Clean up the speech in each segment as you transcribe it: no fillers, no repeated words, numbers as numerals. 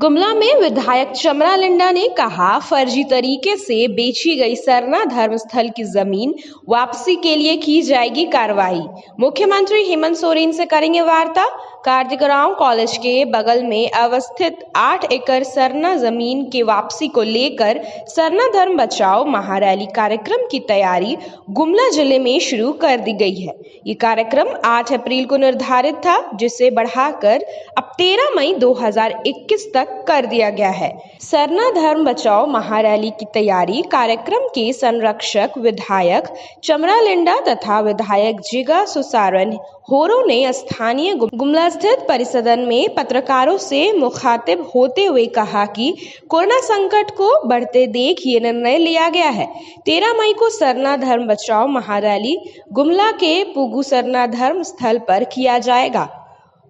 गुमला में विधायक चमरा लिंडा ने कहा, फर्जी तरीके से बेची गई सरना धर्मस्थल की जमीन वापसी के लिए की जाएगी कार्रवाई। मुख्यमंत्री हेमंत सोरेन से करेंगे वार्ता। कार्तिकराव कॉलेज के बगल में अवस्थित 8 एकड़ सरना जमीन के वापसी को लेकर सरना धर्म बचाओ महारैली कार्यक्रम की तैयारी गुमला जिले में शुरू कर दी गई है। ये कार्यक्रम 8 अप्रैल को निर्धारित था, जिसे बढ़ाकर अब 13 मई 2021 तक कर दिया गया है। सरना धर्म बचाओ महारैली की तैयारी कार्यक्रम के संरक्षक विधायक चमरा लिंडा तथा विधायक जिगा सुसारन होरो ने स्थानीय गुमला स्थित परिसदन में पत्रकारों से मुखातिब होते हुए कहा कि कोरोना संकट को बढ़ते देख ये निर्णय लिया गया है। 13 मई को सरना धर्म बचाओ महारैली गुमला के पुगु सरना धर्म स्थल पर किया जाएगा।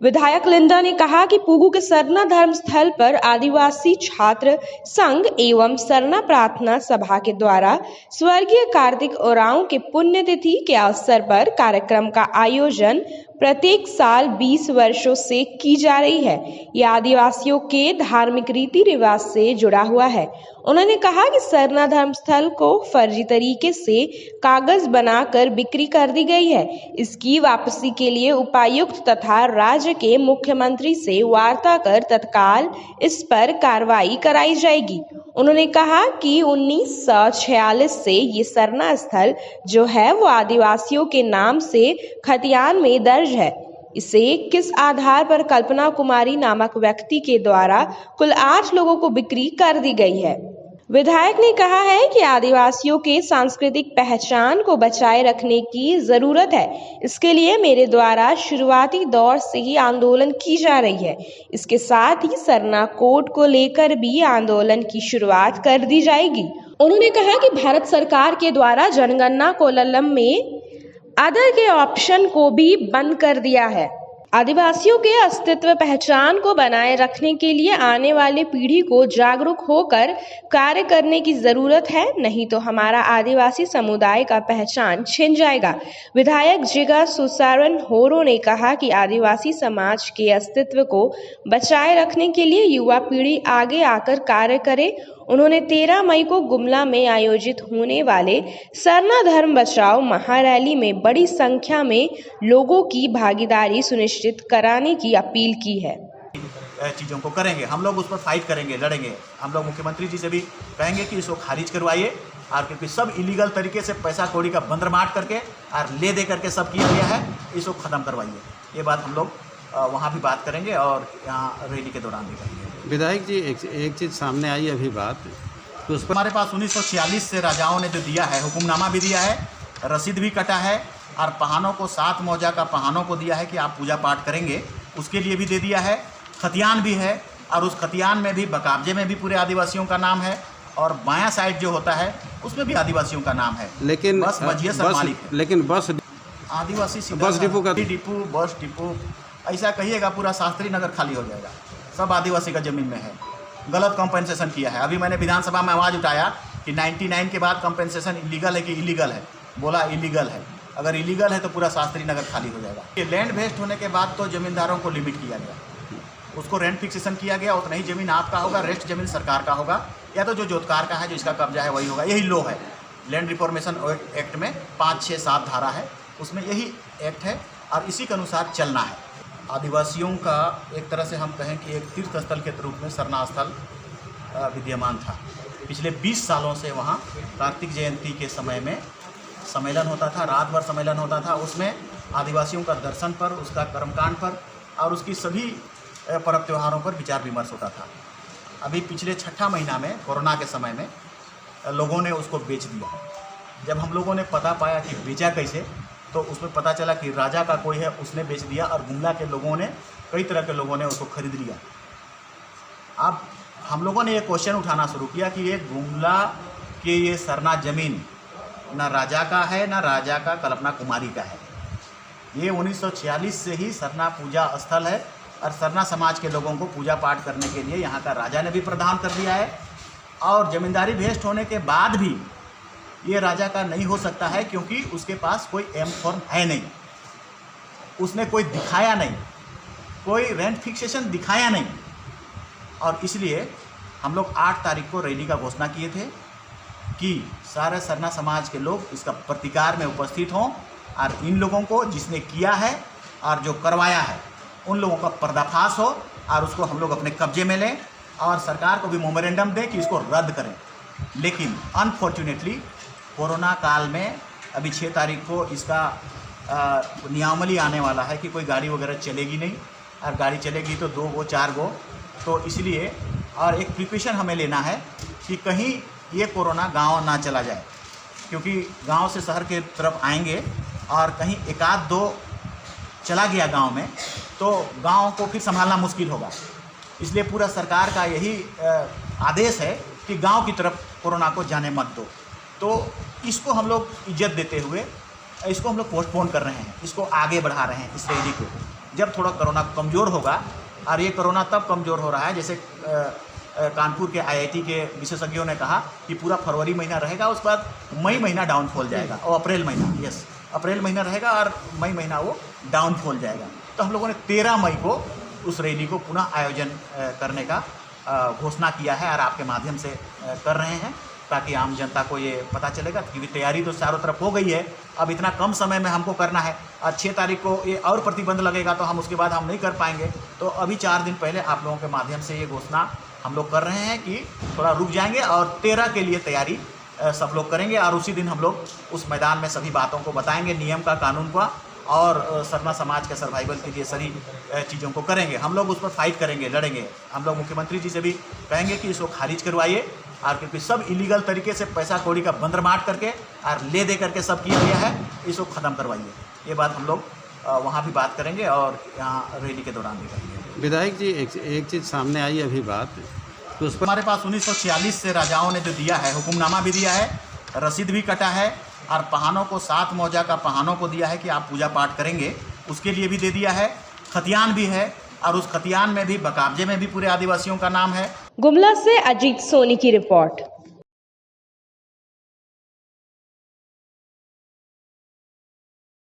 विधायक लिंडा ने कहा कि पुगु के सरना धर्म स्थल पर आदिवासी छात्र संघ एवं सरना प्रार्थना सभा के द्वारा स्वर्गीय कार्तिक ओरांव के पुण्यतिथि के अवसर पर कार्यक्रम का आयोजन प्रत्येक साल 20 वर्षों से की जा रही है। यह आदिवासियों के धार्मिक रीति रिवाज से जुड़ा हुआ है। उन्होंने कहा कि सरना धर्म स्थल को फर्जी तरीके से कागज बनाकर बिक्री कर दी गई है। इसकी वापसी के लिए उपायुक्त तथा राज्य के मुख्यमंत्री से वार्ता कर तत्काल इस पर कार्रवाई कराई जाएगी। उन्होंने कहा कि 1946 से ये सरना स्थल जो है वो आदिवासियों के नाम से खतियान में दर्ज है। इसे किस आधार पर कल्पना कुमारी नामक व्यक्ति के द्वारा कुल 8 लोगों को बिक्री कर दी गई है। विधायक ने कहा है कि आदिवासियों के सांस्कृतिक पहचान को बचाए रखने की जरूरत है। इसके लिए मेरे द्वारा शुरुआती दौर से ही आंदोलन की जा रही है। इसके साथ ही सरना कोड को लेकर भी आंदोलन की शुरुआत कर दी जाएगी। उन्होंने कहा कि भारत सरकार के द्वारा जनगणना कोलम में अदर के ऑप्शन को भी बंद कर दिया है। आदिवासियों के अस्तित्व पहचान को बनाए रखने के लिए आने वाली पीढ़ी को जागरूक होकर कार्य करने की जरूरत है, नहीं तो हमारा आदिवासी समुदाय का पहचान छिन जाएगा। विधायक जिगा सुसारन होरो ने कहा कि आदिवासी समाज के अस्तित्व को बचाए रखने के लिए युवा पीढ़ी आगे आकर कार्य करे। उन्होंने 13 मई को गुमला में आयोजित होने वाले सरना धर्म बचाओ महारैली में बड़ी संख्या में लोगों की भागीदारी सुनिश्चित कराने की अपील की है। चीज़ों को करेंगे, हम लोग उस पर फाइट करेंगे, लड़ेंगे। हम लोग मुख्यमंत्री जी से भी कहेंगे कि इसको खारिज करवाइए, और क्योंकि सब इलीगल तरीके से पैसा कौड़ी का बंदरमाट करके और ले दे करके सब किया गया है, इसको ख़त्म करवाइए। ये बात हम लोग वहाँ भी बात करेंगे और यहाँ रैली के दौरान भी करेंगे। विधायक जी, एक चीज़ सामने आई अभी बात, तो उस पर हमारे पास 1946 से राजाओं ने जो दिया है, हुक्मनामा भी दिया है, रसीद भी कटा है, और पहानों को 7 मौजा का पहानों को दिया है कि आप पूजा पाठ करेंगे, उसके लिए भी दे दिया है। खतियान भी है, और उस खतियान में भी बकाबजे में भी पूरे आदिवासियों का नाम है, और बायां साइड जो होता है उसमें भी आदिवासियों का नाम है। लेकिन बस बजिया सब मालिक है। लेकिन बस आदिवासी बस डिपो का बस डिपो ऐसा कहिएगा, पूरा शास्त्री नगर खाली हो जाएगा। सब आदिवासी का ज़मीन में है। गलत कंपनसेशन किया है। अभी मैंने विधानसभा में आवाज़ उठाया कि 99 के बाद कंपनसेशन इलीगल है कि इलीगल है, बोला इलीगल है। अगर इलीगल है तो पूरा शास्त्री नगर खाली हो जाएगा। ये लैंड वेस्ट होने के बाद तो ज़मींदारों को लिमिट किया गया, उसको रेंट फिक्सेशन किया गया। उतना ही ज़मीन आपका होगा, रेस्ट ज़मीन सरकार का होगा, या तो जो जोतकार का है, जो इसका कब्जा है वही होगा। यही लॉ है, लैंड रिफॉर्मेशन एक्ट में 5, 6, 7 धारा है, उसमें यही एक्ट है और इसी के अनुसार चलना है। आदिवासियों का एक तरह से हम कहें कि एक तीर्थ स्थल के रूप में सरना स्थल विद्यमान था। पिछले 20 सालों से वहाँ कार्तिक जयंती के समय में सम्मेलन होता था, रात भर सम्मेलन होता था। उसमें आदिवासियों का दर्शन पर, उसका कर्मकांड पर और उसकी सभी पर्व त्योहारों पर विचार विमर्श होता था। अभी पिछले 6ठा महीना में कोरोना के समय में लोगों ने उसको बेच दिया। जब हम लोगों ने पता पाया कि बेचा कैसे, तो उसमें पता चला कि राजा का कोई है, उसने बेच दिया, और गुमला के लोगों ने, कई तरह के लोगों ने उसको खरीद लिया। अब हम लोगों ने ये क्वेश्चन उठाना शुरू किया कि ये गुमला के ये सरना ज़मीन ना राजा का है, ना राजा का कल्पना कुमारी का है। ये 1946 से ही सरना पूजा स्थल है, और सरना समाज के लोगों को पूजा पाठ करने के लिए यहाँ का राजा ने भी प्रदान कर दिया है। और ज़मींदारी वेस्ट होने के बाद भी ये राजा का नहीं हो सकता है, क्योंकि उसके पास कोई एम फॉर्म है नहीं, उसने कोई दिखाया नहीं, कोई रेंट फिक्सेशन दिखाया नहीं, और इसलिए हम लोग 8 तारीख को रैली का घोषणा किए थे कि सारे सरना समाज के लोग इसका प्रतिकार में उपस्थित हों और इन लोगों को जिसने किया है और जो करवाया है उन लोगों का पर्दाफाश हो और उसको हम लोग अपने कब्जे में लें और सरकार को भी मेमोरेंडम दें कि इसको रद्द करें। लेकिन अनफॉर्चुनेटली कोरोना काल में अभी 6 तारीख को इसका नियमावली आने वाला है कि कोई गाड़ी वगैरह चलेगी नहीं और गाड़ी चलेगी तो 2 गो 4 गो, तो इसलिए और एक प्रिकॉशन हमें लेना है कि कहीं ये कोरोना गांव ना चला जाए, क्योंकि गांव से शहर के तरफ आएंगे और कहीं 1-2 चला गया गांव में तो गांव को फिर संभालना मुश्किल होगा। इसलिए पूरा सरकार का यही आदेश है कि गांव की तरफ कोरोना को जाने मत दो। तो इसको हम लोग इज्जत देते हुए इसको हम लोग पोस्टपोन कर रहे हैं, इसको आगे बढ़ा रहे हैं इस रैली को। जब थोड़ा कोरोना कमज़ोर होगा, और ये कोरोना तब कमज़ोर हो रहा है जैसे कानपुर के IIT के विशेषज्ञों ने कहा कि पूरा फरवरी महीना रहेगा, उसके बाद मई महीना डाउनफॉल जाएगा और अप्रैल महीना, अप्रैल महीना रहेगा और मई महीना वो डाउनफॉल जाएगा। तो हम लोगों ने 13 मई को उस रैली को पुनः आयोजन करने का घोषणा किया है और आपके माध्यम से कर रहे हैं ताकि आम जनता को ये पता चलेगा, क्योंकि तैयारी तो चारों तरफ हो गई है। अब इतना कम समय में हमको करना है और 6 तारीख को ये और प्रतिबंध लगेगा तो हम उसके बाद हम नहीं कर पाएंगे। तो अभी 4 दिन पहले आप लोगों के माध्यम से ये घोषणा हम लोग कर रहे हैं कि थोड़ा रुक जाएंगे और 13 के लिए तैयारी सब लोग करेंगे और उसी दिन हम लोग उस मैदान में सभी बातों को बताएंगे, नियम का, कानून का, और सरना समाज के सर्वाइवल के लिए सारी चीज़ों को करेंगे। हम लोग उस पर फाइट करेंगे, लड़ेंगे। हम लोग मुख्यमंत्री जी से भी कहेंगे कि इसको खारिज करवाइए, और क्योंकि सब इलीगल तरीके से पैसा कौड़ी का बंदरमाट करके और ले दे करके सब किया गया है, इसको ख़त्म करवाइए। ये बात हम लोग वहाँ भी बात करेंगे और यहाँ रैली के दौरान भी करेंगे। विधायक जी, एक चीज़ सामने आई अभी बात, तो उस पर हमारे पास 1946 से राजाओं ने जो दिया है, हुक्मनामा भी दिया है, रसीद भी कटा है, और पहानों को 7 मौजा का पहानों को दिया है कि आप पूजा पाठ करेंगे, उसके लिए भी दे दिया है। खतियान भी है और उस खतियान में भी, बकाबजे में भी पूरे आदिवासियों का नाम है। गुमला से अजीत सोनी की रिपोर्ट।